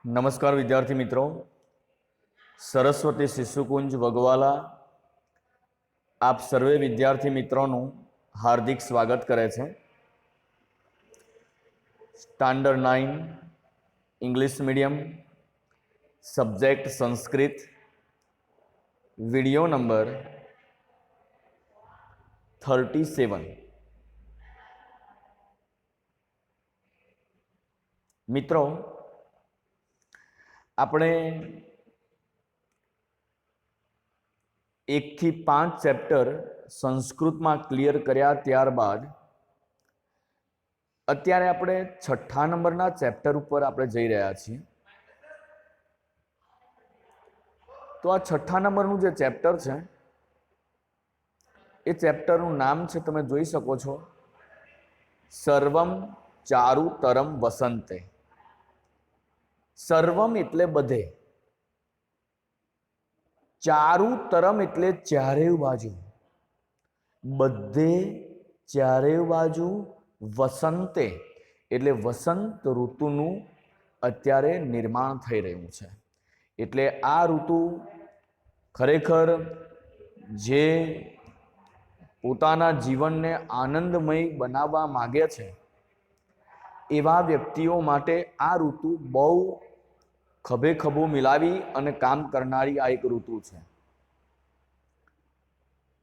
નમસ્કાર વિદ્યાર્થી મિત્રો, સરસ્વતી શિશુકુંજ વગવાલા આપ સર્વે વિદ્યાર્થી મિત્રોનું હાર્દિક સ્વાગત કરે છે। Standard 9 English medium, subject Sanskrit, video number 37। મિત્રો, આપણે 1 થી 5 ચેપ્ટર સંસ્કૃતમાં ક્લિયર કર્યા ત્યારબાદ અત્યારે આપણે 6થા નંબરના ચેપ્ટર ઉપર આપણે જઈ રહ્યા છીએ। તો આ 6થા નંબરનું જે ચેપ્ટર છે એ ચેપ્ટરનું નામ છે, તમે જોઈ શકો છો, સર્વમ ચારુતરમ વસંતે। સર્વમ એટલે બધે, ચારુતરમ એટલે ચારેય બાજુ, બધે ચારેય બાજુ, વસંતે એટલે વસંત ઋતુનું અત્યારે નિર્માણ થઈ રહ્યું છે। એટલે આ ઋતુ ખરેખર જે પોતાના જીવનને આનંદમય બનાવવા માંગે છે એવા વ્યક્તિઓ માટે આ ઋતુ બહુ ખભે ખભો મિલાવી અને કામ કરનારી આ એક ઋતુ છે।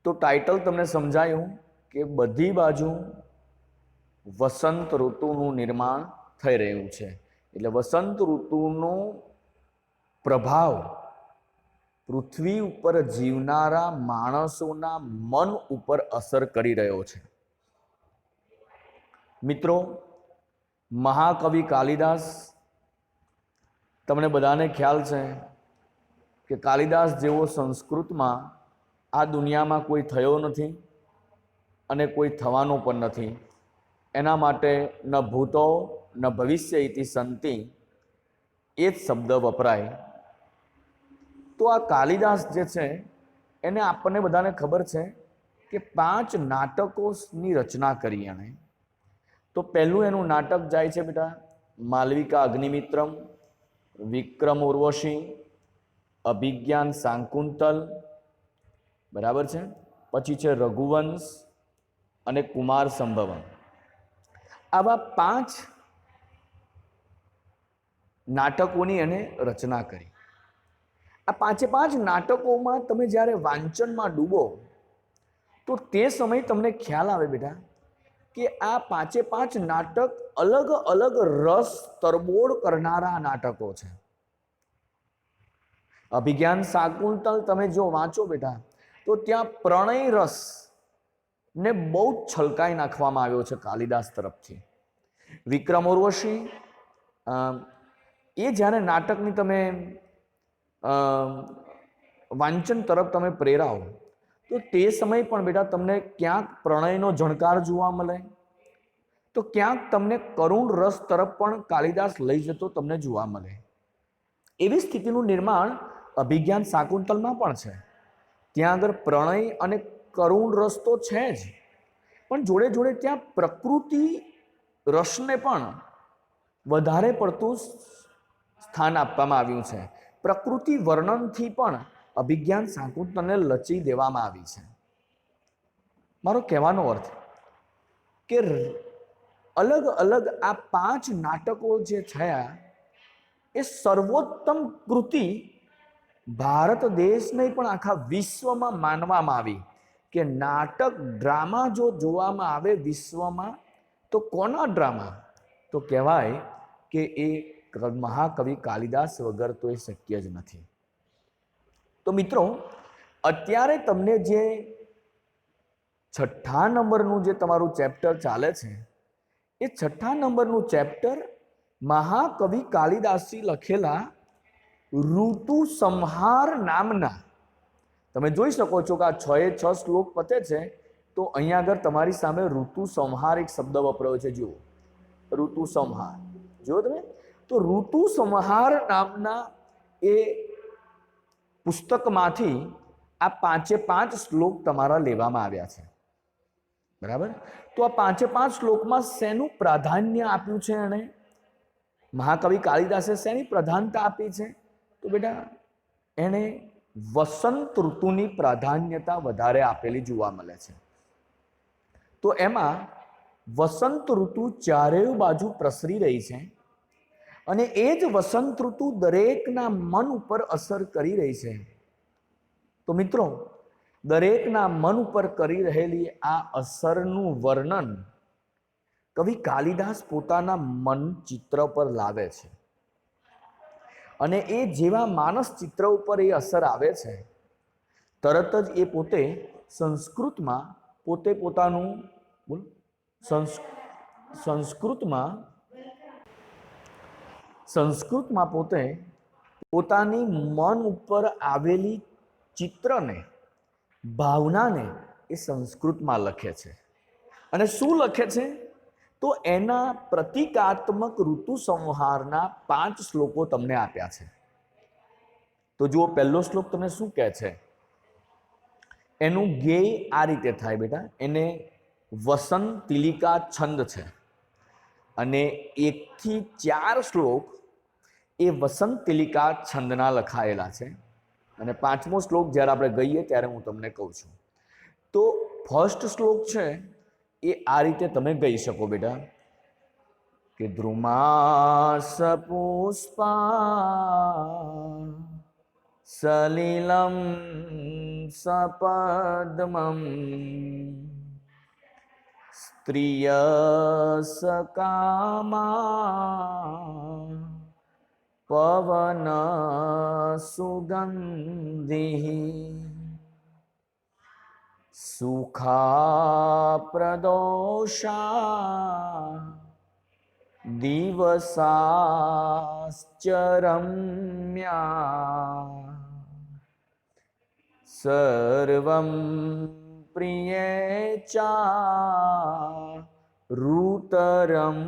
તો ટાઇટલ તમને સમજાયું કે બધી બાજુ વસંત ઋતુનું નિર્માણ થઈ રહ્યું છે। એટલે વસંત ઋતુનો પ્રભાવ પૃથ્વી ઉપર જીવનારા માણસોના મન ઉપર અસર કરી રહ્યો છે। મિત્રો, મહાકવિ કાલિદાસ, તમને બધાને ખ્યાલ છે કે કાલિદાસ જેવો સંસ્કૃતમાં આ દુનિયામાં કોઈ થયો નથી અને કોઈ થવાનો પણ નથી। એના માટે ન ભૂતો ન ભવિષ્ય ઇતિ સંતિ એ જ શબ્દ વપરાય। તો આ કાલિદાસ જે છે એને આપણને બધાને ખબર છે કે 5 નાટકોની રચના કરી એણે। તો પહેલું એનું નાટક જાય છે બેટા માલવિકા અગ્નિમિત્રમ, વિક્રમ ઉર્વશી, અભિજ્ઞાન શાકુંતલ, બરાબર છે। પછી છે રઘુવંશ અને કુમાર સંભવમ। આવા 5 નાટકોની એને રચના કરી। આ 5 નાટકોમાં તમે જ્યારે વાંચનમાં ડૂબો તો તે સમયે તમને ખ્યાલ આવે બેટા કે આ 5 નાટક અલગ અલગ રસ તરબોળ કરનારા નાટકો છે। અભિજ્ઞાન શાકુંતલ તમે જો વાંચો બેટા તો ત્યાં પ્રણય રસ ને બહુ જ છલકાઈ નાખવામાં આવ્યો છે કાલિદાસ તરફથી। વિક્રમ ઉર્વશી એ જ્યારે નાટકની તમે વાંચન તરફ તમે પ્રેરાઓ તો તે સમય પણ બેટા તમને ક્યાંક પ્રણયનો ઝણકાર જોવા મળે તો ક્યાંક તમને કરુણ રસ તરફ પણ કાલિદાસ લઈ જતો તમને જોવા મળે। એવી સ્થિતિનું નિર્માણ અભિજ્ઞાન શાકુંતલમાં પણ છે। ત્યાં આગળ પ્રણય અને કરુણ રસ તો છે જ, પણ જોડે જોડે ત્યાં પ્રકૃતિ રસને પણ વધારે પડતું સ્થાન આપવામાં આવ્યું છે। પ્રકૃતિ વર્ણનથી પણ અભિજ્ઞાન શાકુંતલને લચી દેવામાં આવી છે। મારો કહેવાનો અર્થ કે અલગ અલગ આ 5 નાટકો જે થયા એ સર્વોત્તમ કૃતિ ભારત દેશ નહીં પણ આખા વિશ્વમાં માનવામાં આવી કે નાટક ડ્રામા જો જોવામાં આવે વિશ્વમાં તો કોના ડ્રામા? તો કહેવાય કે એ મહાકવિ કાલિદાસ વગર તો એ શક્ય જ નથી। તો મિત્રો, અત્યારે તમને જે 6થા નંબરનું જે તમારું ચેપ્ટર ચાલે છે એ 6થા નંબરનું ચેપ્ટર મહાકવિ કાલિદાસજી લખેલા ઋતુ સંહાર નામના, તમે જોઈ શકો છો કે આ 6 શ્લોક પતે છે તો અહીંયા આગળ તમારી સામે ઋતુ સંહાર એક શબ્દ વપરાયો છે। જુઓ, ઋતુ સંહાર, જુઓ તમે, તો ઋતુ સંહાર નામના એ પુસ્તકમાંથી આ 5 શ્લોક તમારા લેવામાં આવ્યા છે। બરાબર? તો આ 5 શ્લોકમાં શેનું પ્રાધાન્ય આપ્યું છે? એને મહાકવિ કાલિદાસે શેની પ્રધાનતા આપી છે? તો બેટા એણે વસંત ઋતુની પ્રાધાન્યતા વધારે આપેલી જોવા મળે છે. તો એમાં વસંત ઋતુ ચારેય બાજુ પ્રસરી રહી છે અને એ જ વસંત ઋતુ દરેકના મન ઉપર અસર કરી રહી છે. તો મિત્રો, દરેકના મન ઉપર કરી રહેલી આ અસરનું વર્ણન કવિ કાલિદાસ પોતાના મન ચિત્ર પર લાવે છે. અને એ જેવા માનસ ચિત્ર ઉપર એ અસર આવે છે, તરત જ એ પોતે સંસ્કૃતમાં પોતે પોતાનું સંસ્કૃતમાં પોતે પોતાની મન ઉપર આવેલી ચિત્રને, ભાવનાને એ સંસ્કૃતમાં લખે છે. અને શું લખે છે? તો એના પ્રતિકાત્મક ઋતુ સંહારના 5 શ્લોકો તમને આપ્યા છે. તો જુઓ, પહેલો શ્લોક તમને શું કહે છે? એનું જ્ઞેય આ રીતે થાય બેટા. એને વસંત તિલિકા છંદ છે અને 1 થી 4 શ્લોક એ વસંત તિલિકા છંદના લખાયેલા છે. અને 5મો શ્લોક જ્યારે આપણે ગઈએ ત્યારે હું તમને કહું છું. તો ફર્સ્ટ શ્લોક છે એ આ રીતે તમે ગઈ શકો બેટા કે દ્રુમાસ પુષ્પા સલિલમ સપદ્મમ સ્ત્રિય સકામા પવન સુગંધિ સુખા પ્રદોષા દિવસાશ્ચરમ્યા સર્વં પ્રિયેચા ઋતરં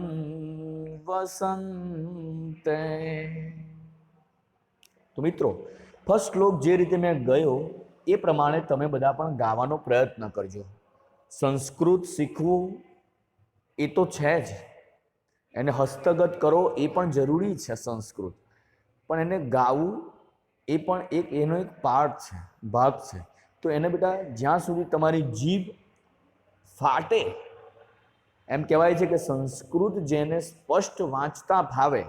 વસંતે. તો મિત્રો, ફર્સ્ટ શ્લોક જે રીતે મેં ગયો એ પ્રમાણે તમે બધા પણ ગાવાનો પ્રયત્ન કરજો. સંસ્કૃત શીખવું એ તો છે જ, એને હસ્તગત કરો એ પણ જરૂરી છે સંસ્કૃત, પણ એને ગાવું એ પણ એનો એક પાર્ટ છે, ભાગ છે. તો એને બેટા જ્યાં સુધી તમારી જીભ ફાટે, એમ કહેવાય છે કે સંસ્કૃત જેને સ્પષ્ટ વાંચતા ફાવે,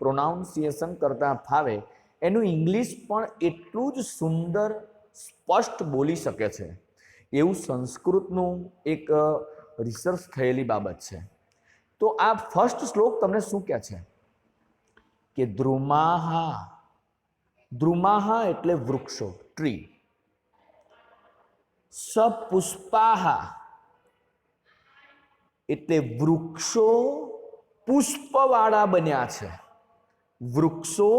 પ્રોનાઉન્સિએશન કરતા ફાવે, એનું ઇંગ્લિશ પણ એટલું જ સુંદર સ્પષ્ટ બોલી શકે છે. એવું સંસ્કૃતનું એક રિસર્ચ થયેલી બાબત છે. તો આ ફર્સ્ટ શ્લોક તમને શું કહે છે કે દ્રુમાહા, દ્રુમાહા એટલે વૃક્ષો, ટ્રી. સપુષ્પાહા એટલે વૃક્ષો પુષ્પવાળા બન્યા છે, વૃક્ષો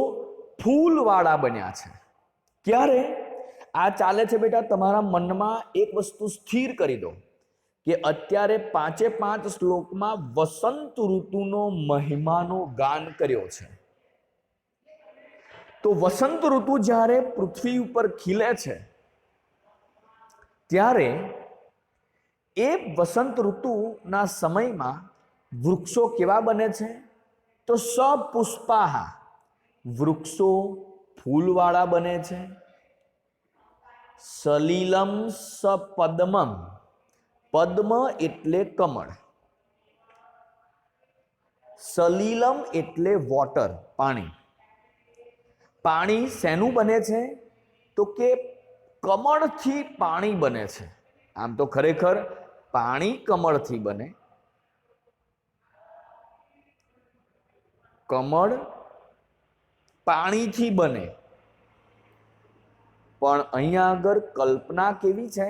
ફૂલવાળા બન્યા છે. ક્યારે આ ચાલે છે બેટા? તમારા મનમાં એક વસ્તુ સ્થિર કરી દો કે અત્યારે 5 શ્લોકમાં વસંત ઋતુનો મહિમાનો ગાન કર્યો છે. તો વસંત ઋતુ જ્યારે પૃથ્વી ઉપર ખીલે છે ત્યારે એ વસંત ઋતુના સમયમાં વૃક્ષો કેવા બને છે? તો સપુષ્પાહા, વૃક્ષો ફૂલવાળા બને છે. સલિલમ સપદ્મમ, પદ્મ એટલે કમળ, સલિલમ એટલે વોટર, પાણી. પાણી શેનું બને છે? તો કે કમળથી પાણી બને છે. આમ તો ખરેખર પાણી કમળથી બને, કમળ પાણીથી બને, પણ અહીંયા આગળ કલ્પના કેવી છે?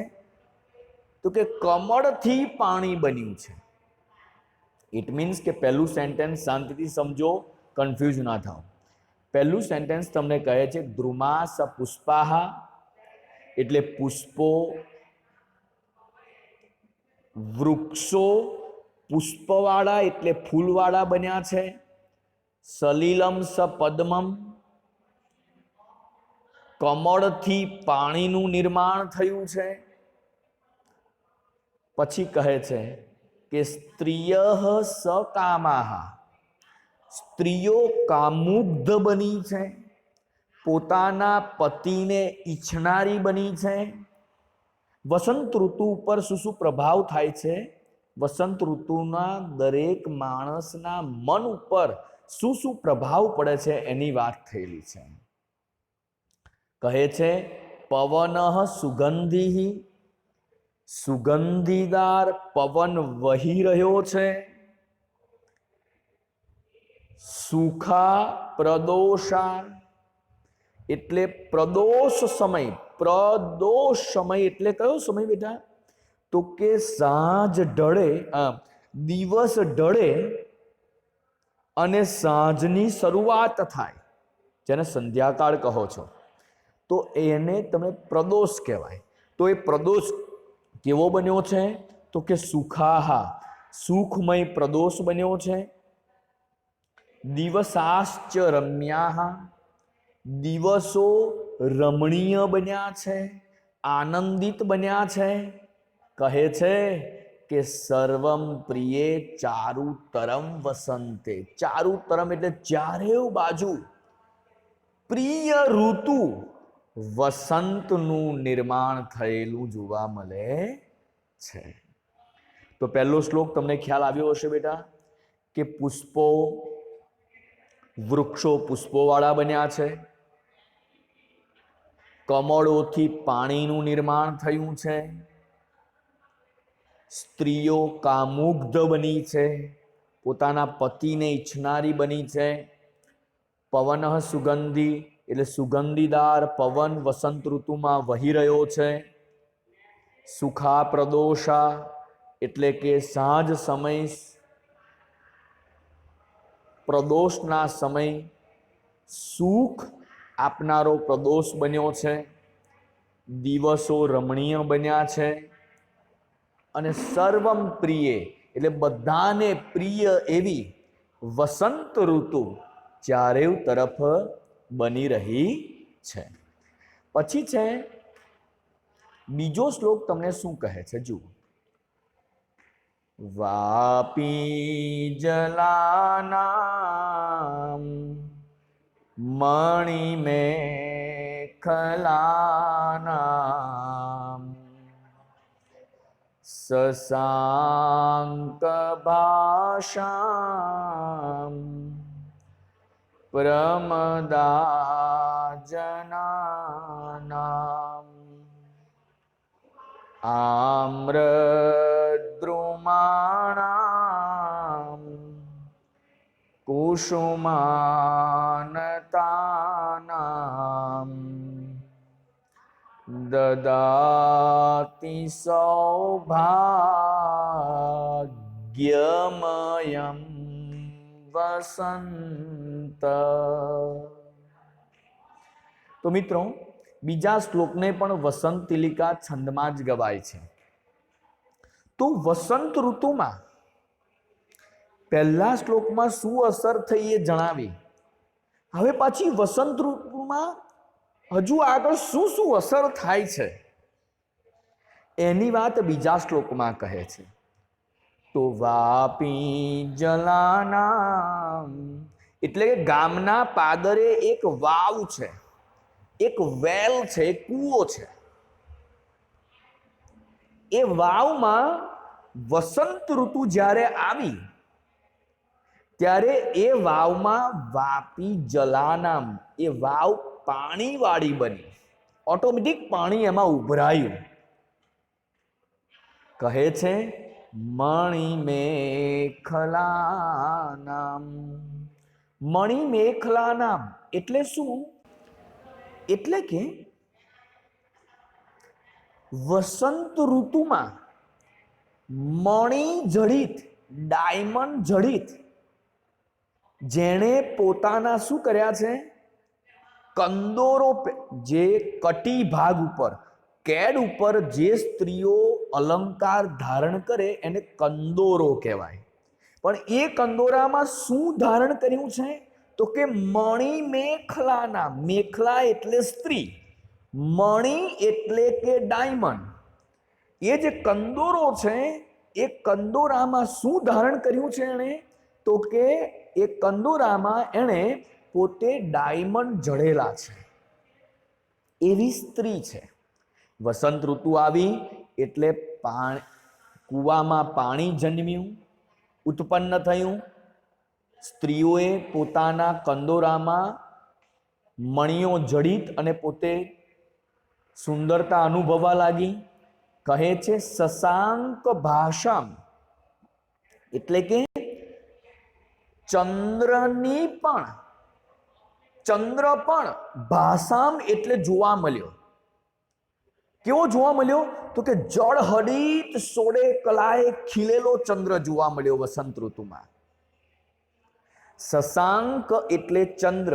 તો કે કમળથી પાણી બન્યું છે. ઇટ મીન્સ કે પહેલું સેન્ટેન્સ શાંતિથી સમજો, કન્ફ્યુઝ ના થાવ. પહેલું સેન્ટેન્સ તમને કહે છે દ્રુમાસ પુષ્પાહા એટલે પુષ્પો, વૃક્ષો પુષ્પવાળા એટલે ફૂલવાળા બન્યા છે. સલિલમ સપદ્મમ, કમળથી પાણીનું નિર્માણ થયું છે. પછી કહે છે કે સ્ત્રિય સકામાહ, સ્ત્રીઓ કામુગ્ધ બની છે, પોતાના પતિને ઈચ્છનારી બની છે. વસંત ઋતુ ઉપર શું શું પ્રભાવ થાય છે? વસંત ઋતુના દરેક માણસના મન ઉપર શું શું પ્રભાવ પડે છે એની વાત થયેલી છે. કહે છે પવન સુગંધી, સુગંધીદાર પવન વહી રહ્યો છે. સુખા પ્રદોષા એટલે પ્રદોષ સમય. પ્રદોષ સમય એટલે કયો સમય બેટા? તો કે સાંજ ઢળે, દિવસ ઢળે અને સાંજની શરૂઆત થાય, જેને સંધ્યાકાળ કહો છો, તો એને તમે પ્રદોષ કહેવાય. તો એ પ્રદોષ કેવો બન્યો છે? તો કે સુખાહા, સુખમય પ્રદોષ બન્યો છે. દિવસાશ્ચ રમ્યાહા, દિવસો રમણીય બન્યા છે, આનંદિત બન્યા છે. કહે છે કે સર્વમ પ્રિયે ચારુતરમ વસંતે. ચારુતરમ એટલે ચારે બાજુ પ્રિય ઋતુ વસંતનું નિર્માણ થયેલું જોવા મળે છે. તો પહેલો શ્લોક તમને ખ્યાલ આવ્યો હશે બેટા કે પુષ્પો, વૃક્ષો પુષ્પોવાળા બન્યા છે, કમળોથી પાણીનું નિર્માણ થયું છે, સ્ત્રીઓ કામુગ્ધ બની છે, પોતાના પતિને ઈચ્છનારી બની છે. પવન સુગંધી એટલે સુગંધીદાર પવન વસંત ઋતુમાં વહી રહ્યો છે. સુખા પ્રદોષા એટલે કે સાંજ સમય, પ્રદોષના સમય સુખ આપનારો પ્રદોષ બન્યો છે. દિવસો રમણીય બન્યા છે. અને સર્વમ પ્રિય એટલે બધાને પ્રિય એવી વસંત ઋતુ ચારે તરફ બની રહી છે. પછી છે બીજો શ્લોક તમને શું કહે છે જુઓ. વાપી જલાનામ મણિમેખલાનામ સસાંક ભાષામ પ્રમદાજનાનામ આમ્રદ્રુમાણામ કુસુમાનતાનામ દદાતિ સૌભાગ્યમયં વસંત. તો મિત્રો બીજા શ્લોકને પણ વસંત તિલિકા છંદમાં જ ગવાય છે. તો વસંત ઋતુમાં પહેલા શ્લોકમાં શું અસર થઈ એ જણાવી. હવે પાછી વસંત ઋતુમાં હજુ આગળ શું શું અસર થાય છે એની વાત બીજા શ્લોકમાં કહે છે. તો વાપી જલાનામ એટલે કે ગામના પાદરે એક વાવ છે, એક વેલ છે, એક કૂવો છે. એ વાવમાં વસંત ઋતુ જ્યારે આવી ત્યારે એ વાવમાં વાપી જલાનામ એ વાવ પાણીવાળી બની. ઓટોમેટિક પાણી એમાં ઉભરાયું. કહે છે મણિમેખલાનામ. મણિમેખલાનામ એટલે શું? એટલે કે વસંત ઋતુમાં મણિ જડિત, ડાયમંડ જડિત જેણે પોતાના શું કર્યા છે? કંદોરો, જે કટી ભાગ ઉપર, કેડ ઉપર જે સ્ત્રીઓ અલંકાર ધારણ કરે એને કંદોરો કહેવાય. પણ એ કંદોરામાં શું ધારણ કર્યું છે? તો કે મણિ મેખલાના. મેખલા એટલે સ્ત્રી, મણિ એટલે કે ડાયમંડ. એ જે કંદોરો છે એ કંદોરામાં શું ધારણ કર્યું છે એણે? તો કે એ કંદોરામાં એણે પોતે ડાયમંડ જડેલા છે એવી સ્ત્રી છે. વસંત ઋતુ આવી એટલે કૂવામાં પાણી જન્મ્યું, ઉત્પન્ન થયું. સ્ત્રીઓએ પોતાના કંદોરામાં મણીઓ જડિત અને પોતે સુંદરતા અનુભવવા લાગી. કહે છે શશાંક ભાષામ, એટલે કે ચંદ્ર પણ ભાષામ એટલે જોવા મળ્યો. કેવો જોવા મળ્યો? તો કે જળહરિત સોળે કલાએ ખીલેલો ચંદ્ર જોવા મળ્યો વસંત ઋતુમાં. શશાંક એટલે ચંદ્ર,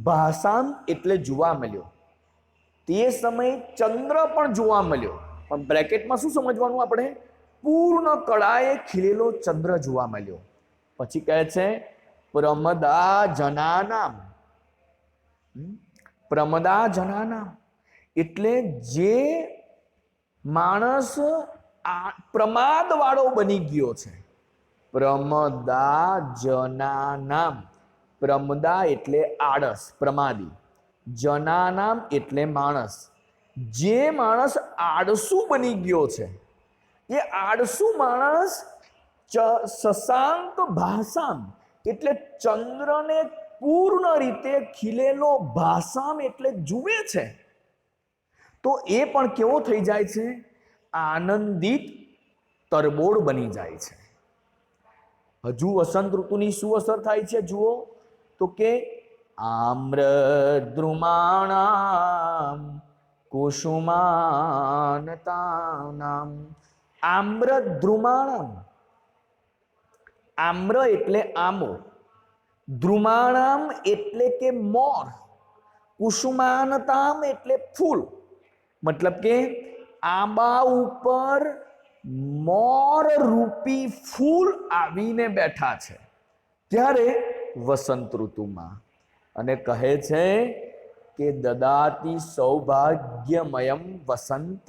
ભાષામ એટલે જોવા મળ્યો. તે સમયે ચંદ્ર પણ જોવા મળ્યો, પણ બ્રેકેટમાં શું સમજવાનું આપણે? પૂર્ણ કળાએ ખીલેલો ચંદ્ર જોવા મળ્યો. પછી કહે છે પ્રમદા જનાનામ. પ્રમદા જનાનામ એટલે જે માણસ પ્રમાદ વાળો બની ગયો છે. પ્રમદા જનાનામ. પ્રમદા એટલે આળસ, પ્રમાદી. જનાનામ એટલે માણસ. જે માણસ આળસુ બની ગયો છે, એ આળસુ માણસ શશાંક ભાષામ એટલે ચંદ્રને પૂર્ણ રીતે ખીલેલો ભાષામ એટલે જુએ છે. તો એ પણ કેવો થઈ જાય છે? આનંદિત તરબોળ બની જાય છે. હજુ વસંત ઋતુની શું અસર થાય છે જુઓ તો કે આમ્રદ્રુમાણામ કુસુમાનતાનામ. આમ્રદ્રુમાણામ. આમ્ર એટલે આંબો, દ્રુમાણામ એટલે કે મોર, કુસુમાનતામ એટલે ફૂલ. મતલબ કે આંબા ઉપર મોર રૂપી ફૂલ આવીને બેઠા છે ત્યારે વસંત ઋતુમાં. અને કહે છે કે દદાતિ સૌભાગ્યમયમ વસંત.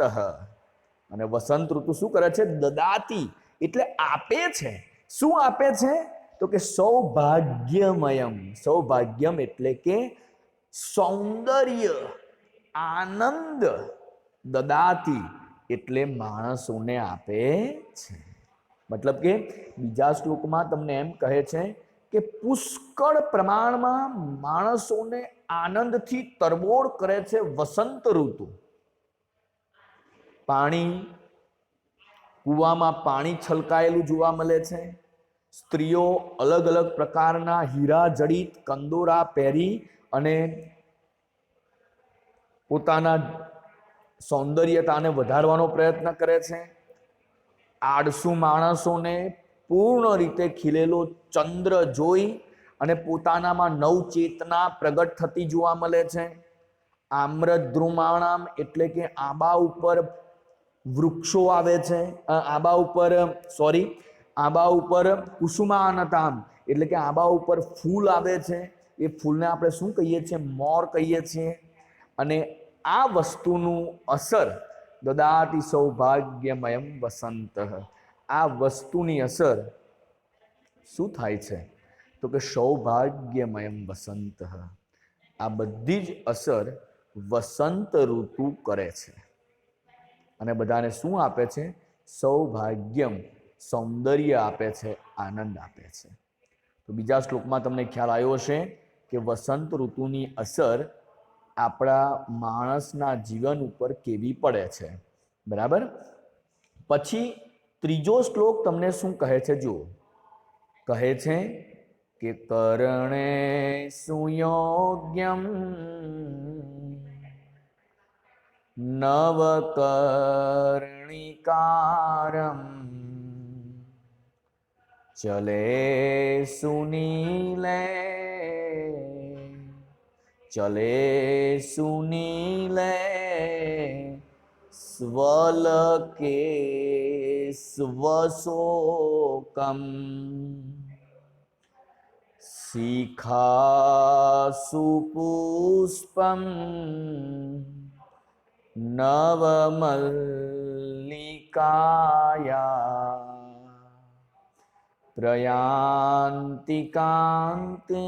અને વસંત ઋતુ શું કરે છે? દદાતિ એટલે આપે છે. શું આપે છે? તો કે સૌભાગ્યમયમ. સૌભાગ્યમ એટલે કે સૌંદર્ય, આનંદ. દદાતિ એટલે માણસોને આપે છે. મતલબ કે બીજા શ્લોકમાં તમને એમ કહે છે કે પુષ્કળ પ્રમાણમાં માણસોને આનંદથી તરબોળ કરે છે વસંત ઋતુ. પાણી, કૂવામાં પાણી છલકાયેલું જોવા મળે છે. સ્ત્રીઓ અલગ અલગ પ્રકારના હીરા જડિત કંદોરા પહેરી અને પોતાના સૌંદર્યતાને વધારવાનો પ્રયત્ન કરે છે. આળસુ માણસોને પૂર્ણ રીતે ખીલેલો ચંદ્ર જોઈ અને પોતાનામાં નવચેતના પ્રગટ થતી જોવા મળે છે. આમ્રદ્રુમાણામ એટલે કે આંબા ઉપર વૃક્ષો આવે છે. આંબા ઉપર કુસુમાનતામ એટલે કે આંબા ઉપર ફૂલ આવે છે. એ ફૂલને આપણે શું કહીએ છીએ? મોર કહીએ છીએ. અને આ વસ્તુનું અસર દદાતિ સૌભાગ્યમયમ વસંત. આ વસ્તુની અસર શું થાય છે? તો કે સૌભાગ્યમયમ વસંત. આ બધી જ અસર વસંત ઋતુ કરે છે અને બધાને શું આપે છે? સૌભાગ્યમ, સૌંદર્ય આપે છે, આનંદ આપે છે. તો બીજા શ્લોકમાં તમને ખ્યાલ આવ્યો હશે કે વસંત ઋતુની અસર આપણા માણસના જીવન ઉપર કેવી પડે છે. બરાબર. પછી ત્રીજો શ્લોક તમને શું કહે છે જુઓ. કહે છે કે કરણે સુયોગ્યમ નવકર્ણિકારમ ચલે સુનીલે સ્વલકે સ્વશોકમ શિખાસુ પુષ્પમ નવમલ્લિકાયા. પ્રયાન્તિ કાંતિ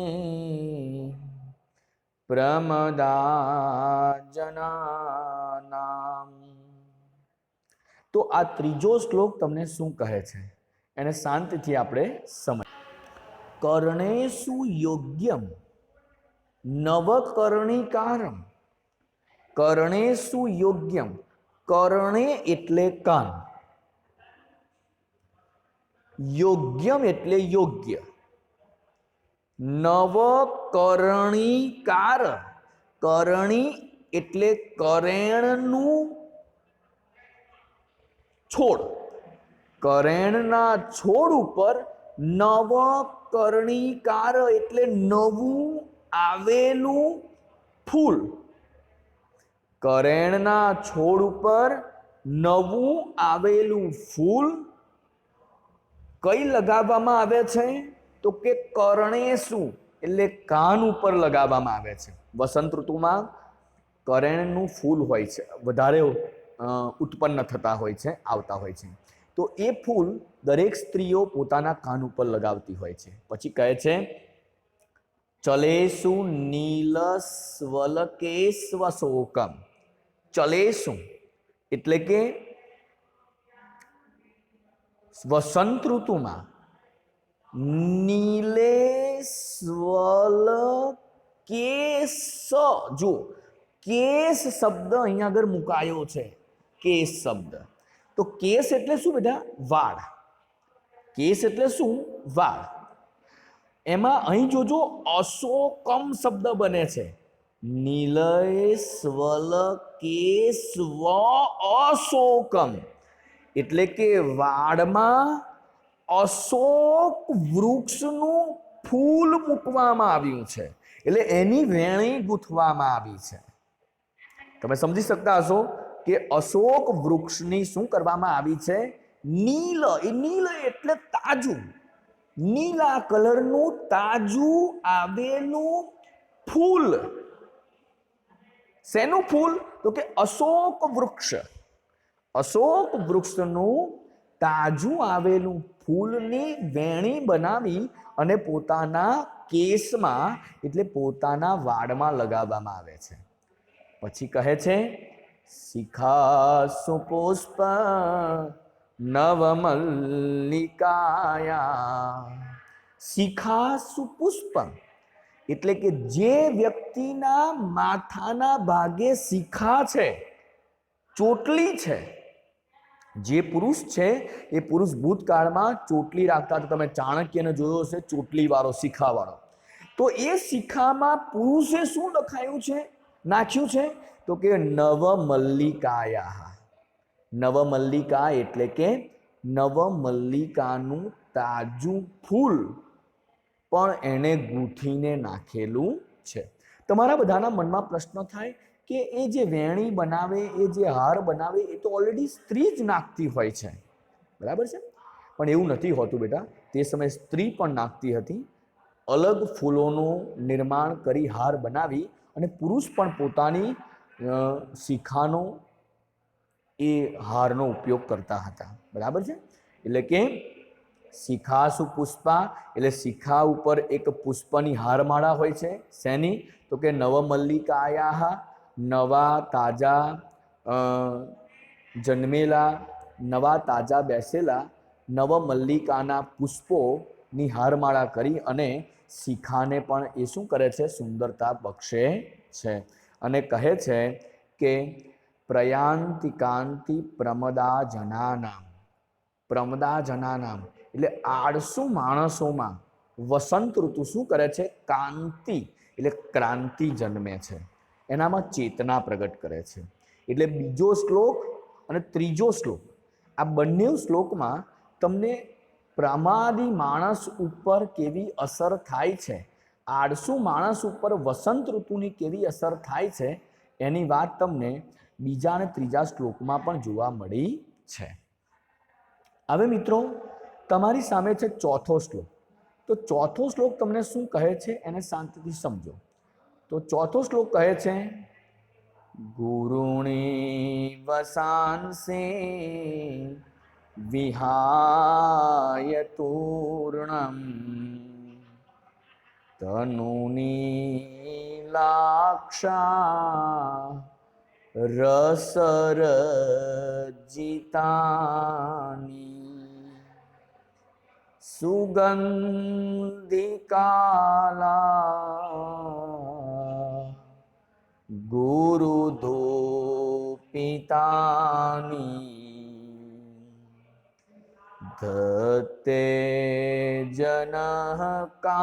પ્રમદા જનાનામ. તો આ ત્રીજો શ્લોક તમને શું કહે છે એને શાંતિથી આપણે સમજ. કર્ણેષુ યોગ્યમ નવકર્ણિકારમ. કર્ણેષુ યોગ્યમ. કર્ણે એટલે કાન, યોગ્યમ એટલે યોગ્ય. નવકર્ણિકાર. કરણી એટલે કરેણનું છોડ. કરેણના છોડ ઉપર નવકર્ણિકાર એટલે નવું આવેલું ફૂલ. કરેણના છોડ ઉપર નવું આવેલું ફૂલ કઈ લગાવવામાં આવે છે? તો કે કર્ણેષુ એટલે કાન ઉપર લગાવવામાં આવે છે. વસંત ઋતુમાં કરેણનું ફૂલ હોય છે, વધારે ઉત્પન્ન થતા હોય છે, આવતા હોય છે. તો એ ફૂલ દરેક સ્ત્રીઓ પોતાના કાન ઉપર લગાવતી હોય છે. પછી કહે છે ચલેસુ નીલસ્વલકેશ્વશોકમ. ચલેસુ એટલે કે વસંત ઋતુમાં નીલેશ્વલકેશ. જો કેસ શબ્દ અહીંયા આગળ મુકાયો છે, કેસ શબ્દ. તો કેસ એટલે શું બેટા? વાળ. કેસ એટલે શું? વાળ. એમાં અહીં જોજો અશોકમ શબ્દ બને છે. નીલેશ્વલકેશ્વ અશોકમ એટલે કે વાળમાં અશોક વૃક્ષનું ફૂલ મૂકવામાં આવ્યું છે, એટલે એની વેણી ગૂંથવામાં આવી છે. તમે સમજી શકતા હશો કે અશોક વૃક્ષની શું કરવામાં આવી છે? નીલ. એ નીલ એટલે તાજું, નીલા કલરનું તાજું આવેલું ફૂલ. શેનું ફૂલ? તો કે અશોક વૃક્ષ. અશોક વૃક્ષનું તાજું આવેલું ફૂલની વેણી બનાવી અને પોતાના કેસમાં એટલે પોતાના વાળમાં લગાવવામાં આવે છે. પછી કહે છે શિખાસુ પુષ્પ નવમલ્લિકાયા. શિખાસુ પુષ્પમ એટલે કે જે વ્યક્તિના માથાના ભાગે શિખા છે, ચોટલી છે, જે પુરુષ છે એ પુરુષ ભૂતકાળમાં ચોટલી રાખતા હતા. તમે ચાણક્યને જોયો હશે, ચોટલી વાળો, શિખા વાળો. તો એ શિખામાં પુરુષે શું લખાયું છે, નાખ્યું છે? તો કે નવમલ્લિકાયા. નવમલ્લિકા એટલે કે નવમલ્લિકાનું તાજું ફૂલ પણ એને ગૂંથીને નાખેલું છે. તમારા બધાના મનમાં પ્રશ્ન થાય કે એ જે વેણી બનાવે, એ જે હાર બનાવે, એ તો ઓલરેડી સ્ત્રી જ નાખતી હોય છે, બરાબર છે? પણ એવું નથી હોતું બેટા. તે સમયે સ્ત્રી પણ નાખતી હતી. અલગ ફૂલોનું નિર્માણ કરી હાર બનાવી અને પુરુષ પણ પોતાની શિખાનો એ હારનો ઉપયોગ કરતા હતા, બરાબર છે? એટલે કે શિખાસુ પુષ્પા એટલે શિખા ઉપર એક પુષ્પની હારમાળા હોય છે. શેની? તો કે નવમલ્લિકાયા. નવા તાજા જન્મેલા, નવા તાજા બેસેલા નવમલ્લિકાના પુષ્પોની હારમાળા કરી અને શિખાને પણ એ શું કરે છે? સુંદરતા બક્ષે છે. અને કહે છે કે પ્રયાન્તિ કાંતિ પ્રમદા જનાનામ. પ્રમદા જનાનામ એટલે આળસુ માણસોમાં વસંત ઋતુ શું કરે છે? કાંતિ એટલે ક્રાંતિ જન્મે છે, એનામાં ચેતના પ્રગટ કરે છે. એટલે બીજો શ્લોક અને ત્રીજો શ્લોક, આ બંને શ્લોકમાં તમને પ્રમાદી માણસ ઉપર કેવી અસર થાય છે, આળસુ માણસ ઉપર વસંત ઋતુની કેવી અસર થાય છે, એની વાત તમને બીજા અને ત્રીજા શ્લોકમાં પણ જોવા મળી છે. હવે મિત્રો તમારી સામે છે ચોથો શ્લોક. તો ચોથો શ્લોક તમને શું કહે છે એને શાંતિથી સમજો. તો ચોથો શ્લોક કહે છે ગુરુણી વસાંસે વિહાય તૂર્ણમ તનુનીલાક્ષા રસરજિતાની સુગંધિકાલા ગુરુધૂપિતાની ધત્તે જનકા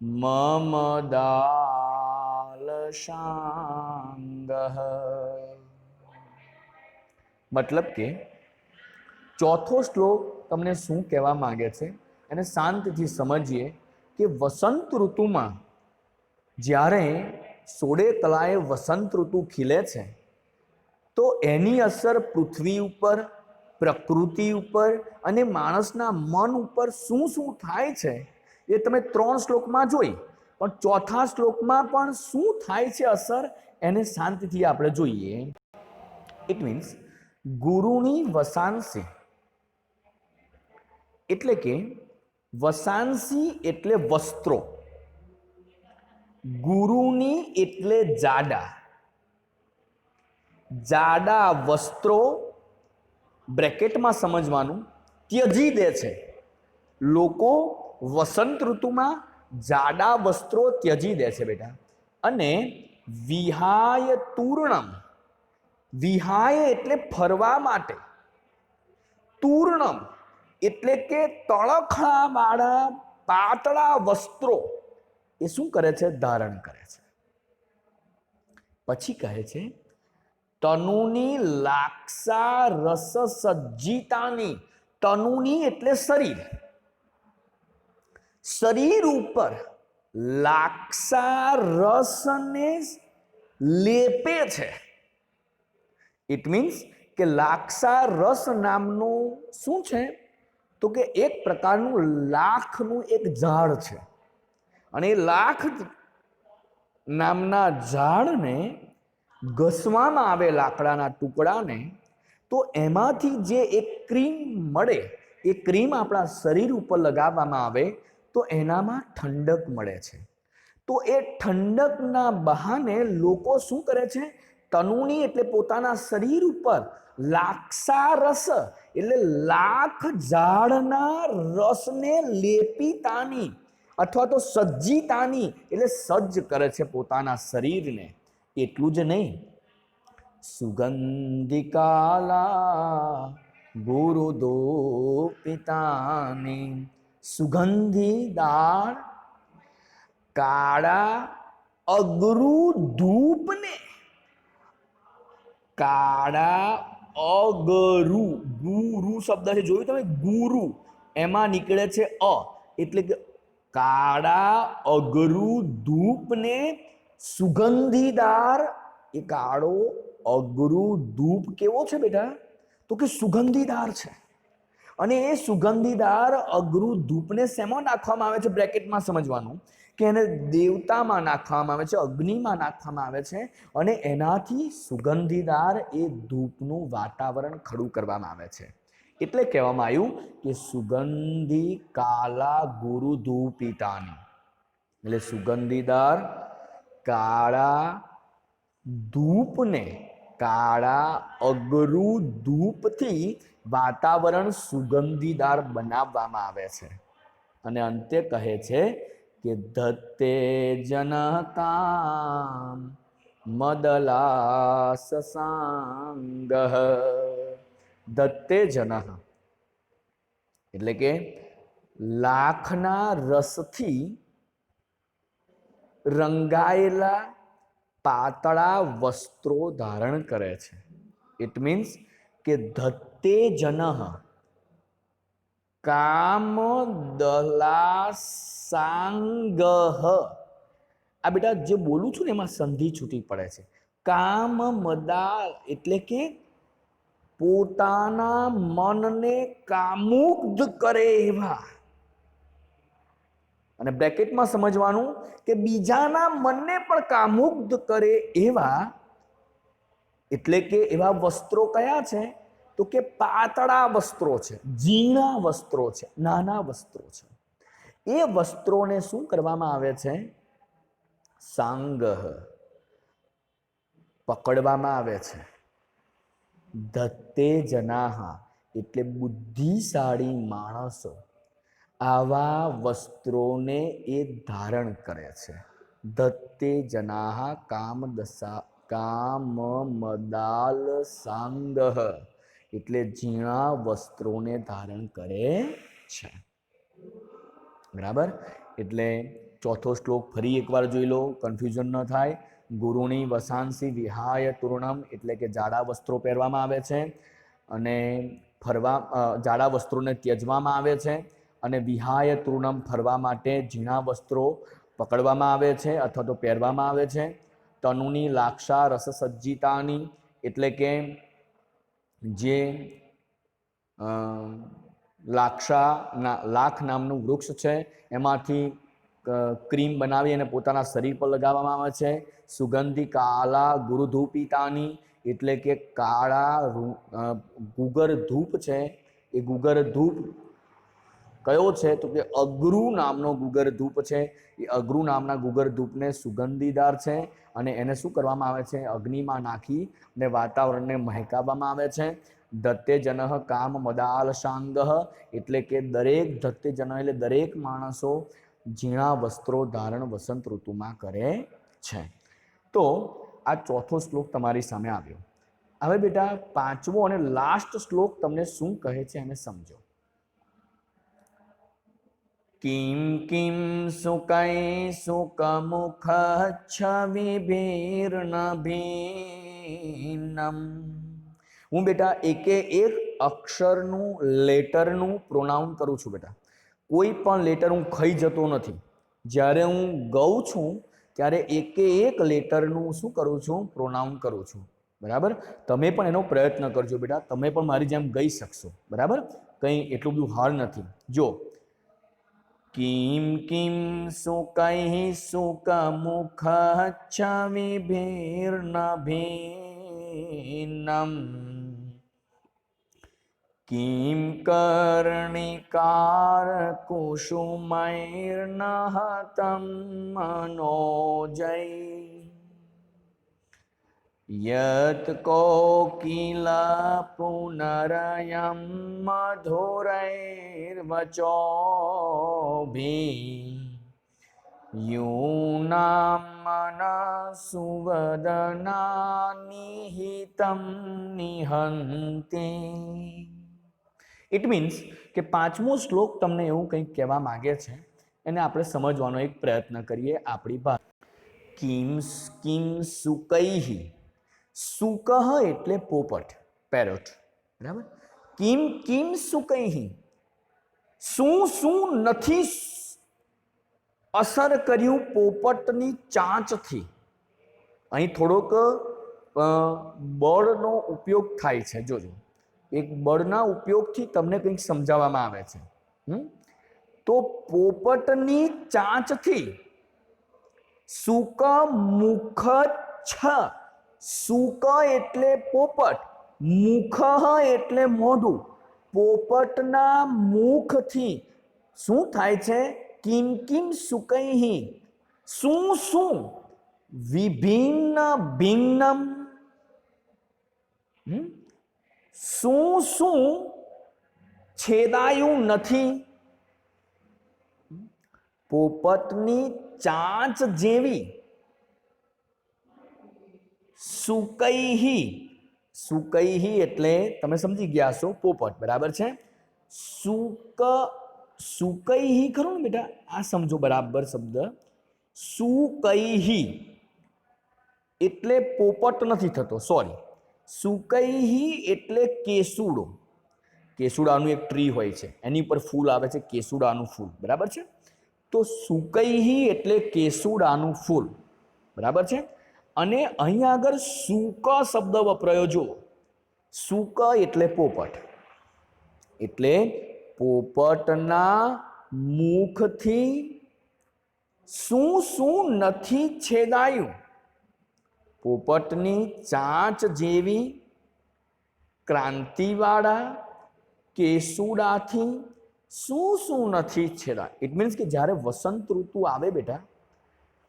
મમ દાલશાંગઃ. મતલબ કે ચોથો શ્લોક તમને શું કહેવા માંગે છે એને શાંતિથી સમજીએ કે વસંત ઋતુમાં જ્યારે સોળે કલાએ વસંત ઋતુ ખીલે છે તો એની અસર પૃથ્વી ઉપર, પ્રકૃતિ ઉપર અને માણસના મન ઉપર શું શું થાય છે એ તમે 3 શ્લોકમાં જોઈ, પણ ચોથા શ્લોકમાં પણ શું થાય છે અસર એને શાંતિથી આપણે જોઈએ. ઇટ મીન્સ ગુરુની વસાંસી એટલે કે વસાંસી એટલે વસ્ત્રો, ગુરુની એટલે જાડા, જાડા વસ્ત્રો બ્રેકેટમાં સમજવાનું ત્યજી દે છે. લોકો વસંત ઋતુમાં જાડા વસ્ત્રો ત્યજી દે છે બેટા. અને વિહાય તૂર્ણમ, વિહાય એટલે ફરવા માટે, તૂર્ણમ એટલે કે તળખડાવાળા પાતળા વસ્ત્રો એ શું કરે છે? ધારણ કરે છે. પછી કહે છે તનુની લાક્ષા રસ સજ્જિતાની. તનુની એટલે શરીર, શરીર ઉપર લાક્ષા રસને લેપે છે. ઇટ મીન્સ કે લાક્ષા રસ નામનું શું છે તો કે એક પ્રકારનું લાખનું એક ઝાડ છે અને એ લાખ નામના ઝાડને ઘસવામાં આવે લાકડાના ટુકડાને, તો એમાંથી જે એક ક્રીમ મળે એ ક્રીમ આપણા શરીર ઉપર લગાવવામાં આવે તો એનામાં ઠંડક મળે છે. તો એ ઠંડકના બહાને લોકો શું કરે છે? તનુની એટલે પોતાના શરીર ઉપર લાક્ષા રસ એટલે લાખ ઝાડના રસને લેપિતાની અથવા તો સજ્જિતાની એટલે સજ્જ કરે છે પોતાના શરીરને. એટલું જ નહીં, સુગંધિકાલા ગુરુદોપિતાની, સુગંધીદાર કાળા અગરુ ધૂપને, કાળા અગરુ, ગુરુ શબ્દ છે જોયું તમે? ગુરુ એમાં નીકળે છે અ, એટલે કે કાળા અગરુ ધૂપને સુગંધીદાર. એ કાળો અગરુ ધૂપ કેવો છે બેટા? તો કે સુગંધીદાર છે. અને એ સુગંધીદાર અગરુ ધૂપને શેમાં નાખવામાં આવે છે? બ્રેકેટમાં સમજવાનું કે એને દેવતામાં નાખવામાં આવે છે, અગ્નિમાં નાખવામાં આવે છે અને એનાથી સુગંધીદાર એ ધૂપનું વાતાવરણ ખડું કરવામાં આવે છે. એટલે કહેવામાં આવ્યું કે સુગંધી કાલા ગુરુ ધૂપિતાની, એટલે સુગંધીદાર કાળા ધૂપને, કાળા અગરુ ધૂપથી વાતાવરણ સુગંધીદાર બનાવવામાં આવે છે. અને અંતે કહે છે કે ધત્તે જનકામ મદલાસસાંગઃ. ધત્તે જનઃ એટલે કે લાખના રસથી રંગાયેલા પાતળા વસ્ત્રો ધારણ કરે છે. ઇટ મીન્સ કે ધત્તે જનઃ કામ દલાસાંગઃ. આ બેટા જે બોલું છું ને એમાં સંધિ છૂટી પડે છે. કામ મદા એટલે કે પોતાના મનને કામુગ્ધ કરે એવા, અને બ્રેકેટમાં સમજવાનું કે બીજાના મનને પણ કામુગ્ધ કરે એવા, એટલે કે એવા વસ્ત્રો કયા છે? તો કે પાતળા વસ્ત્રો છે, ઝીણા વસ્ત્રો છે, નાના વસ્ત્રો છે. એ વસ્ત્રોને શું કરવામાં આવે છે? સાંગહ, પકડવામાં આવે છે. ધત્તે જનાહ એટલે બુદ્ધિશાળી માણસો આવા વસ્ત્રોને એ ધારણ કરે છે. ધત્તે જનાહ કામ મદાલ સાંગહ એટલે ઝીણા વસ્ત્રોને ધારણ કરે છે. બરાબર? એટલે ચોથો શ્લોક ફરી એકવાર જોઈ લો, કન્ફ્યુઝન ન થાય. ગુરુની વસાંસી વિહાય તૂર્ણમ એટલે કે જાડા વસ્ત્રો પહેરવામાં આવે છે અને જાડા વસ્ત્રોને ત્યજવામાં આવે છે અને વિહાય તૂર્ણમ ફરવા માટે ઝીણા વસ્ત્રો પકડવામાં આવે છે અથવા તો પહેરવામાં આવે છે. તનુની લાક્ષા રસ સજ્જિતાની એટલે કે જે લાખ નામનું વૃક્ષ છે એમાંથી ક્રીમ બનાવી અને પોતાના શરીર પર લગાવવામાં આવે છે. સુગંધી કાલા ગુરુધૂપિતાની એટલે કે કાળા ગુગર ધૂપ છે. એ ગુગર ધૂપ કયો છે? તો કે અગરુ નામનો ગુગર ધૂપ છે. એ અગરુ નામના ગુગર ધૂપને સુગંધીદાર છે અને એને શું કરવામાં આવે છે? અગ્નિમાં નાખી અને વાતાવરણને મહેકાવવામાં આવે છે. ધત્તે જનઃ કામ મદાલ શાંગહ એટલે કે દરેક ધત્તે જન એટલે દરેક માણસો ઝીણા વસ્ત્રો ધારણ વસંત ઋતુમાં કરે છે. તો આ ચોથો શ્લોક તમારી સામે આવ્યો. હવે બેટા પાંચમો અને લાસ્ટ શ્લોક તમને શું કહે છે એને સમજો. કિમ કિમ સુકૈ સુકમુખ છવિભીર્નભીનમ. હું બેટા એકે એક અક્ષરનું લેટરનું પ્રોનાઉન કરું છું બેટા. કોઈ પણ લેટર હું ખાઈ જતો નથી. જ્યારે હું ગાઉં છું ત્યારે એકે એક લેટરનું શું કરું છું? પ્રોનાઉન કરું છું. બરાબર? તમે પણ એનો પ્રયત્ન કરજો બેટા. તમે પણ મારી જેમ ગાઈ શકશો. બરાબર? કંઈ એટલું બધું હાર્ડ નથી. જો કિમ કિમ સુકૈ સુકમુખ છવિભીર્નભીનમ કિમ કર્ણિકાર કુસુમૈર્નહતમ મનોજૈ યત કોકિલા પુનરયં મધુરૈર્વચોભિઃ यूनां मनसुवदना निहितं निहन्ति. ઇટ મીન્સ કે પાંચમો શ્લોક તમને એવું કંઈક કહેવા માંગે છે, એને આપણે સમજવાનો એક પ્રયત્ન કરીએ આપણી ભાષા. Kim Kim સુકૈહિ. સુકહ એટલે પોપટ, પેરોટ. બરાબર? કિમ કિમ સુકૈહિ શું શું નથી અસર કર્યું પોપટની ચાંચથી. અહીં થોડોક બળનો ઉપયોગ થાય છે. જોજો, એક બળના ઉપયોગથી તમને કંઈક સમજાવવામાં આવે છે. તો પોપટની ચાંચથી સુક મુખ છ. સુક એટલે પોપટ, મુખ એટલે મોઢું. પોપટના મુખથી શું થાય છે? કિમ કિમ સુકૈહિ શું શું વિભિન્ન ભિન્નમ શું શું છેદાયું નથી. પોપટની ચાંચ જેવી સુકૈહિ. સુકૈહિ એટલે તમે સમજી ગયા છો પોપટ. બરાબર છે? સુકૈહિ ખરું ને બેટા? આ સમજો બરાબર શબ્દ. સુકૈહિ એટલે પોપટ નથી થતો, સોરી. સુકૈહિ એટલે કેસુડો. કેસુડાનું એક ટ્રી હોય છે, એની પર ફૂલ આવે છે, કેસુડાનું ફૂલ. બરાબર છે? તો સુકૈહિ એટલે કેસુડાનું ફૂલ. બરાબર છે? અને અહીંયા આગળ સુક શબ્દ વપરાયો. જો, સુક એટલે પોપટ, એટલે પોપટના મુખથી શું શું નથી છેદાયું. પોપટની ચાંચ જેવી ક્રાંતિવાળા કેસુડાથી શું નથી છેડા. ઇટ મીન્સ કે જ્યારે વસંત ઋતુ આવે બેટા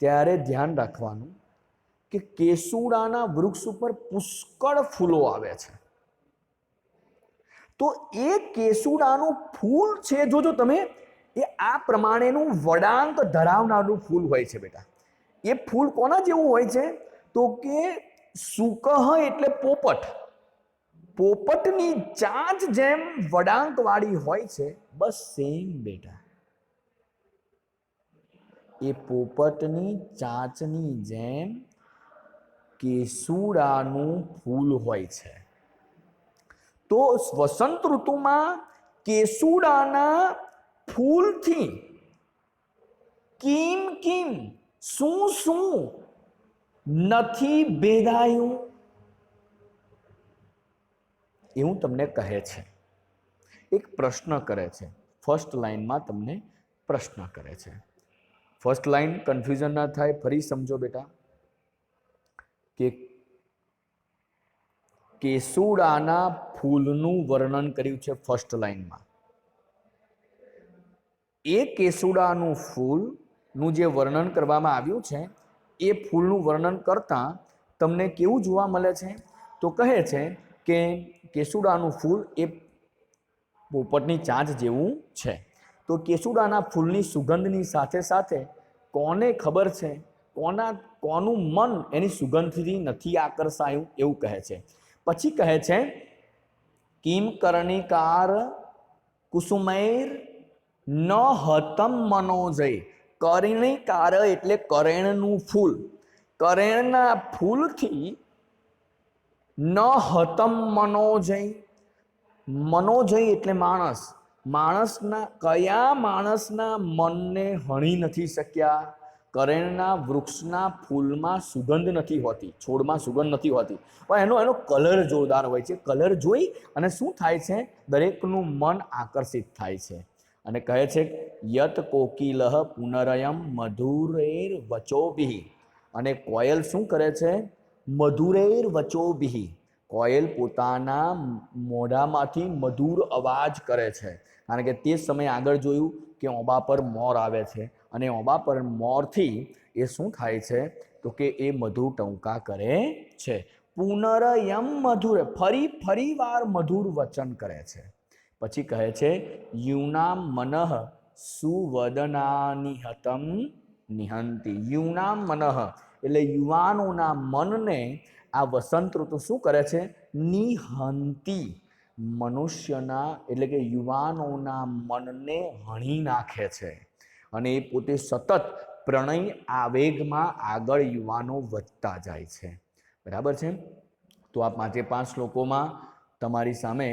ત્યારે ધ્યાન રાખવાનું કે કેસુડાના વૃક્ષ ઉપર પુષ્કળ ફૂલો આવે છે. તો એ કેસુડાનું ફૂલ છે, જોજો તમે, એ આ પ્રમાણેનું વળાંક ધરાવનારું ફૂલ હોય છે બેટા. એ ફૂલ કોના જેવું હોય છે? તો કે સુકહ એટલે પોપટ, પોપટની ચાંચ જેમ વળાંક વાળી હોય છે. બસ સેમ બેટા, એ પોપટની ચાંચની જેમ કેસુડાનું ફૂલ હોય છે. તો વસંત ઋતુમાં કેસુડાના ફૂલથી કિમ શું નથી ભેદાયું એવું તમને કહે છે. એક પ્રશ્ન કરે છે, ફર્સ્ટ લાઈનમાં તમને પ્રશ્ન કરે છે. ફર્સ્ટ લાઈન કન્ફ્યુઝન ના થાય, ફરી સમજો બેટા કે કેસુડાના ફૂલનું વર્ણન કર્યું છે ફર્સ્ટ લાઈનમાં. એ કેસુડાનું ફૂલનું જે વર્ણન કરવામાં આવ્યું છે એ ફૂલનું વર્ણન કરતા તમને કેવું જોવા મળે છે? તો કહે છે કે કેસુડાનું ફૂલ એ પોપટની ચાંચ જેવું છે. તો કેસુડાના ફૂલની સુગંધની સાથે સાથે કોને ખબર છે, કોનું મન એની સુગંધથી નથી આકર્ષાયું એવું કહે છે. પછી કહે છે કિમ કર્ણિકાર કુસુમૈર ન હતમ મનોજય. કર્ણિકાર એટલે કરેણનું ફૂલ, કરેણના ફૂલથી ન હતમ મનોજય. મનોજય એટલે માણસ, કયા માણસના મનને હણી નથી શક્યા? કરેણના વૃક્ષના ફૂલમાં સુગંધ નથી હોતી, છોડમાં સુગંધ નથી હોતી, પણ એનો કલર જોરદાર હોય છે. કલર જોઈ અને શું થાય છે? દરેકનું મન આકર્ષિત થાય છે. અને કહે છે યત કોકિલઃ પુનરયમ મધુરેર વચોભિ. અને કોયલ શું કરે છે? મધુરેર વચોભિ. કોયલ પોતાના મોઢામાંથી મધુર અવાજ કરે છે. કારણ કે તે સમયે આગળ જોયું કે ઓબા પર મોર આવે છે અને ઓબા પર મોરથી એ શું થાય છે? તો કે એ મધુર ટંકા કરે છે. પુનરયમ મધુર, ફરી વાર મધુર વચન કરે છે. પછી કહે છે યુનામ મનઃ સુવદનાનિહતમ નિહંતિ. યુનામ મનઃ એટલે યુવાનોના મનને આ વસંત ઋતુ શું કરે છે? નિહંતિ. મનુષ્યના એટલે કે યુવાનોના મનને હણી નાખે છે. અને એ પોતે સતત પ્રણય આવેગમાં આગળ યુવાનો વધતા જાય છે. બરાબર છે? તો આ 5 શ્લોકોમાં તમારી સામે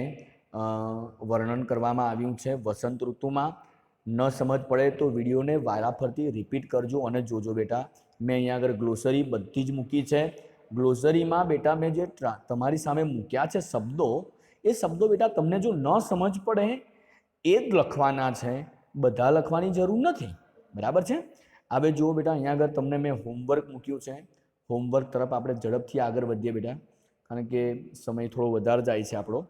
વર્ણન કરવામાં આવ્યું છે વસંત ઋતુમાં. ન સમજ પડે તો વિડીયોને વારાફરતી રિપીટ કરજો અને જોજો બેટા. મેં અહીંયા આગળ ગ્લોસરી બધી જ મૂકી છે. ગ્લોસરીમાં બેટા મેં જે તમારી સામે મૂક્યા છે શબ્દો, એ શબ્દો બેટા તમને જો ન સમજ પડે એ જ લખવાના છે, બધા લખવાની જરૂર નથી. બરાબર છે? હવે જુઓ બેટા, અહીંયા આગળ તમને મેં હોમવર્ક મૂક્યું છે. હોમવર્ક તરફ આપણે ઝડપથી આગળ વધીએ બેટા, કારણ કે સમય થોડો વધારે જાય છે આપણો.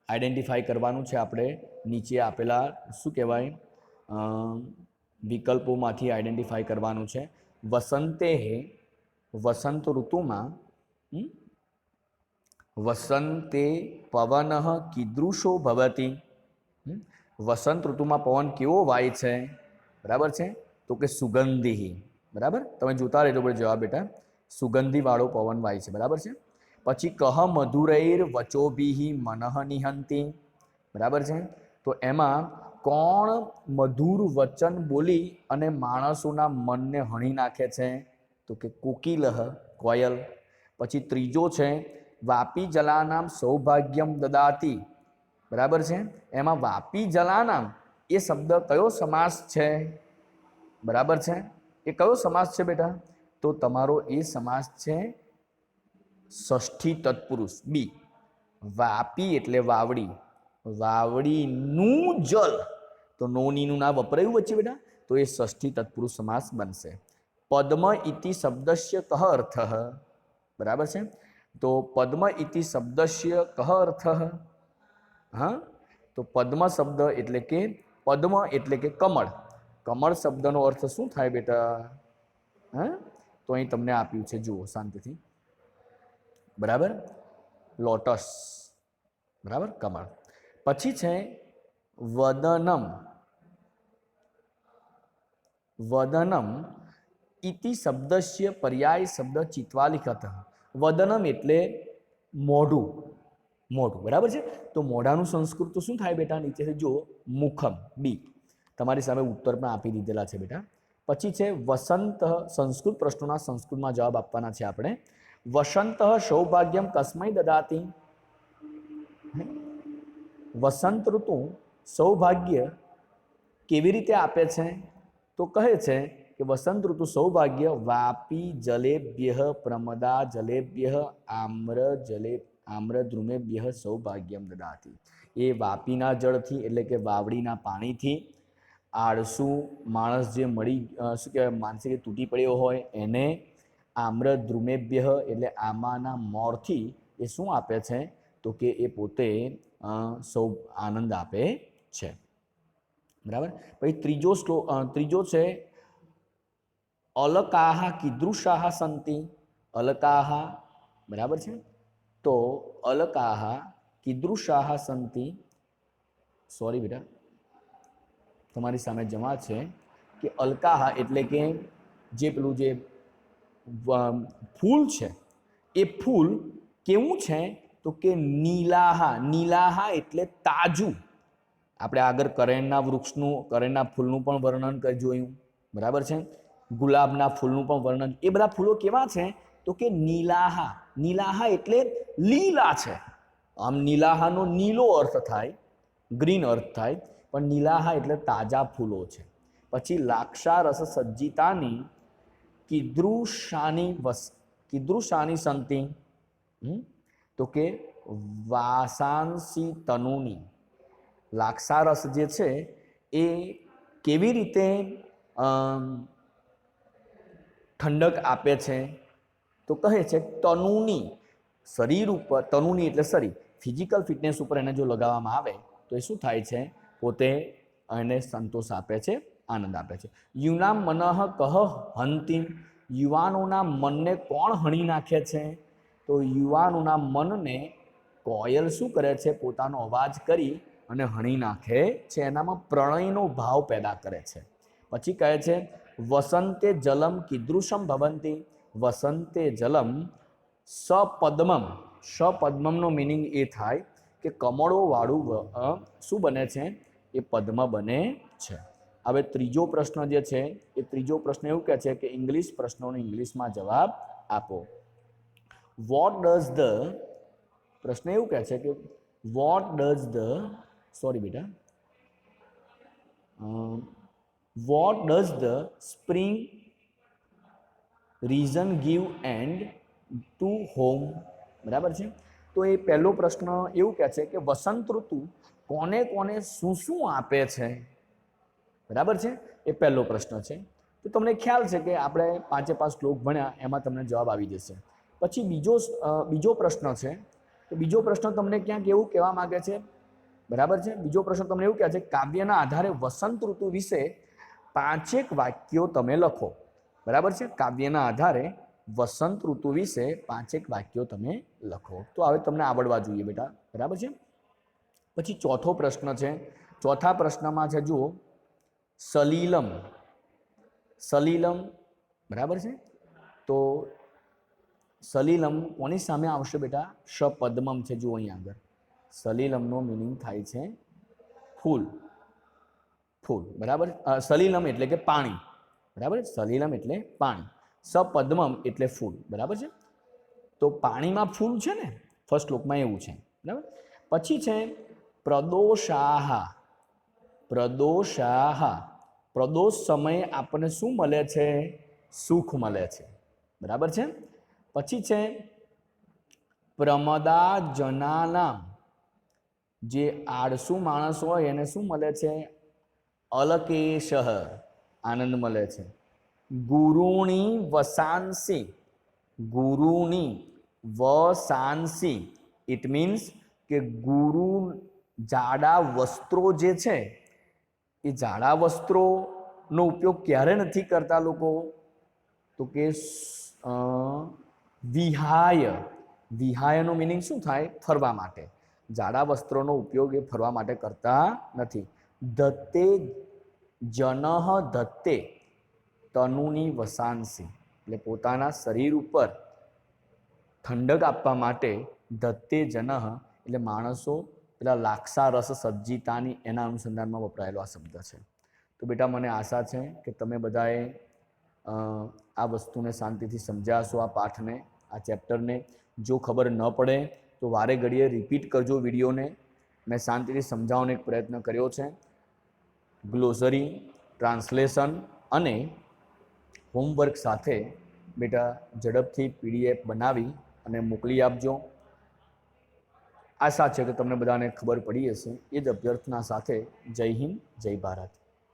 આઈડેન્ટિફાઈ કરવાનું છે આપણે નીચે આપેલા શું કહેવાય વિકલ્પોમાંથી આઈડેન્ટિફાઈ કરવાનું છે. વસંત ઋતુમાં વસંતે પવન કીદૃશો ભવતી. વસંત ઋતુમાં પવન કેવો વાય છે? બરાબર છે? તો કે સુગંધી. બરાબર, તમે જોતા રહેજો જવાબ બેટા. સુગંધી વાળો પવન વાય છે. બરાબર છે? પછી કહ મધુરૈર વચોભિ મનઃ નિહંતિ. બરાબર છે? તો એમાં કોણ મધુર વચન બોલી અને માણસોના મનને હણી નાખે છે? તો કે કોકિલઃ, કોયલ. પછી ત્રીજો છે વાપી જલાનામ સૌભાગ્યમ દદાતી. બરાબર છે? એમાં વાપી જલાનામ એ શબ્દ કયો સમાસ છે? બરાબર છે? એ કયો સમાસ છે બેટા? તો તમારો એ સમાસ છે ષષ્ઠી તત્પુરુષ બી. વાપી એટલે વાવડી, વાવડીનું જલ. તો નોનીનું ના વપરાયું વચ્ચે બેટા, તો એ ષષ્ઠી તત્પુરુષ સમાસ બનશે. પદ્મ ઇતિ શબ્દસ્ય કહ અર્થ. બરાબર છે? तो पद्म इति शब्दस्य कः अर्थः? हाँ, तो पद्म शब्द एटले के पद्म एटले के कमळ. कमळ शब्दનો અર્થ શું થાય બેટા? હા, તો અહીં તમને આપ્યું છે, જુઓ શાંતિથી. બરાબર, લોટસ. બરાબર, કમળ. પછી છે વદનમ. વદનમ इति शब्दस्य पर्याय शब्द चित्वालिखत. वदनम એટલે મોઢું. મોઢું, બરાબર છે. તો મોઢાનું સંસ્કૃત તો શું થાય બેટા? નીચેથી જુઓ, મુખમ, બી. તમારી સામે ઉત્તર પણ આપી દીધેલા છે બેટા. પછી છે વસંત. સંસ્કૃત પ્રશ્નોના સંસ્કૃતમાં જવાબ આપવાના છે આપણે. વસંત સૌભાગ્યમ કસ્મૈ દદાતિ? વસંત ઋતુ સૌભાગ્ય કેવી રીતે આપે છે? તો કહે છે કે વસંત ઋતુ સૌભાગ્ય વાપી જલેભ્ય પ્રમદા જલેભ્ય આમ્રદ્રુમેભ્ય સૌભાગ્યમ દદાતિ. એ વાપીના જળથી એટલે કે વાવડીના પાણીથી, આળસુ માણસ જે મળી શું કહેવાય માનસિક તૂટી પડ્યો હોય એને, આમ્રદ્રુમેભ્ય એટલે આંબાના મોરથી એ શું આપે છે? તો કે એ પોતે સૌ આનંદ આપે છે. બરાબર. પછી ત્રીજો છે અલકાહ કીદૃશાહ સંતિ. અલકાહ, બરાબર છે. તો અલકાહ કીદૃશાહ સંતિ. સોરી બેટા, તમારી સામે જમા છે કે અલકાહ એટલે કે જે પેલું જે ફૂલ છે એ ફૂલ કેવું છે? તો કે નીલાહા. નીલાહા એટલે તાજું. આપણે આગળ કરેણના વૃક્ષનું, કરેણના ફૂલનું પણ વર્ણન જોયું, બરાબર છે. ગુલાબના ફૂલનું પણ વર્ણન. એ બધા ફૂલો કેવા છે? તો કે નીલાહા. નીલાહા એટલે લીલા છે. આમ નીલાહાનો નીલો અર્થ થાય, ગ્રીન અર્થ થાય, પણ નીલાહા એટલે તાજા ફૂલો છે. પછી લાક્ષા રસ સજ્જિતાની કીદૃશાની સંતિ. તો કે વાસાંસી તનુની. લાક્ષારસ જે છે એ કેવી રીતે ઠંડક આપે છે? તો કહે છે તનુની. શરીર ઉપર, તનુની એટલે શરીર, ફિઝિકલ ફિટનેસ ઉપર એને જો લગાવવામાં આવે તો એ શું થાય છે? પોતે એને સંતોષ આપે છે, આનંદ આપે છે. યુના મનઃ કહ હંતિમ. યુવાનોના મનને કોણ હણી નાખે છે? તો યુવાનોના મનને કોયલ શું કરે છે? પોતાનો અવાજ કરી અને હણી નાખે છે. એનામાં પ્રણયનો ભાવ પેદા કરે છે. પછી કહે છે વસંતે જલમ કીદૃશમ ભવંતી. વસંતે જલમ સપદ્મમ. સપદ્મમનો મિનિંગ એ થાય કે કમળો વાળું શું બને છે? એ પદ્મ બને છે. હવે ત્રીજો પ્રશ્ન જે છે એ ત્રીજો પ્રશ્ન એવું કહે છે કે ઇંગ્લિશ પ્રશ્નોનો ઇંગ્લિશમાં જવાબ આપો. વોટ ડઝ ધ, પ્રશ્ન એવું કહે છે કે વોટ ડઝ ધ, સોરી બેટા, what does the spring reason give and to home. બરાબર છે. તો એ પહેલો પ્રશ્ન એવું કહે છે કે વસંત ઋતુ કોને કોને શું શું આપે છે? બરાબર છે. એ પહેલો પ્રશ્ન છે. તો તમને ખ્યાલ છે કે આપણે 5 શ્લોક ભણ્યા, એમાં તમને જવાબ આવી જશે. પછી બીજો પ્રશ્ન છે. તો બીજો પ્રશ્ન તમને ક્યાંક એવું કહેવા માંગે છે, બરાબર છે. બીજો પ્રશ્ન તમને એવું કહે છે કાવ્યના આધારે વસંત ઋતુ વિશે 5 વાક્યો તમે લખો. બરાબર છે. કાવ્યના આધારે વસંત ઋતુ વિશે 5 વાક્યો તમે લખો. તો હવે તમને આવડવા જોઈએ બેટા, બરાબર છે. પછી ચોથો પ્રશ્ન છે. ચોથા પ્રશ્નમાં છે, જુઓ, સલીલમ. સલીલમ, બરાબર છે. તો સલીલમ કોની સામે આવશે બેટા? સપદ્મમ છે. જુઓ અહીં આગળ સલીલમનો મિનિંગ થાય છે ફૂલ. ફૂલ, બરાબર. સલીલમ એટલે કે પાણી, બરાબર. સલીલમ એટલે પાણી. સપદ્મમ એટલે ફૂલ, બરાબર છે. તો પાણીમાં ફૂલ છે ને, ફર્સ્ટ શ્લોકમાં એવું છે, બરાબર. પછી છે પ્રદોષાહા. પ્રદોષાહા. પ્રદોષ સમયે આપણને શું મળે છે? સુખ મળે છે, બરાબર છે. પછી છે પ્રમદા જનાનામ. જે આળસુ માણસ હોય એને શું મળે છે? અલકેશ, આનંદ મળે છે. ગુરુણી વસાંસી. ગુરુની વસાંસી ઇટ મીન્સ કે ગુરુ જાડા વસ્ત્રો જે છે એ જાડા વસ્ત્રોનો ઉપયોગ ક્યારે નથી કરતા લોકો? તો કે વિહાય. વિહાયનો મિનિંગ શું થાય? ફરવા માટે. જાડા વસ્ત્રોનો ઉપયોગ એ ફરવા માટે કરતા નથી. દત્તે જનઃ દત્તે તનુની વસાંસી, એટલે પોતાના શરીર ઉપર ઠંડક આપવા માટે દત્તે જનઃ એટલે માણસો પેલા લાક્ષા રસ સજ્જિતાની એના અનુસંધાનમાં વપરાયેલો આ શબ્દ છે. તો બેટા મને આશા છે કે તમે બધાએ આ વસ્તુને શાંતિથી સમજ્યા હશો, આ પાઠને, આ ચેપ્ટરને. જો ખબર ન પડે તો વારે ઘડીએ રિપીટ કરજો વિડીયોને. મેં શાંતિથી સમજાવવાનો એક પ્રયત્ન કર્યો છે. ગ્લોસરી, ટ્રાન્સલેશન અને હોમવર્ક સાથે બેટા ઝડપથી PDF બનાવી અને મોકલી આપજો. આશા છે કે તમને બધાને ખબર પડી હશે. એ જ અભ્યર્થના સાથે જય હિન્દ, જય ભારત.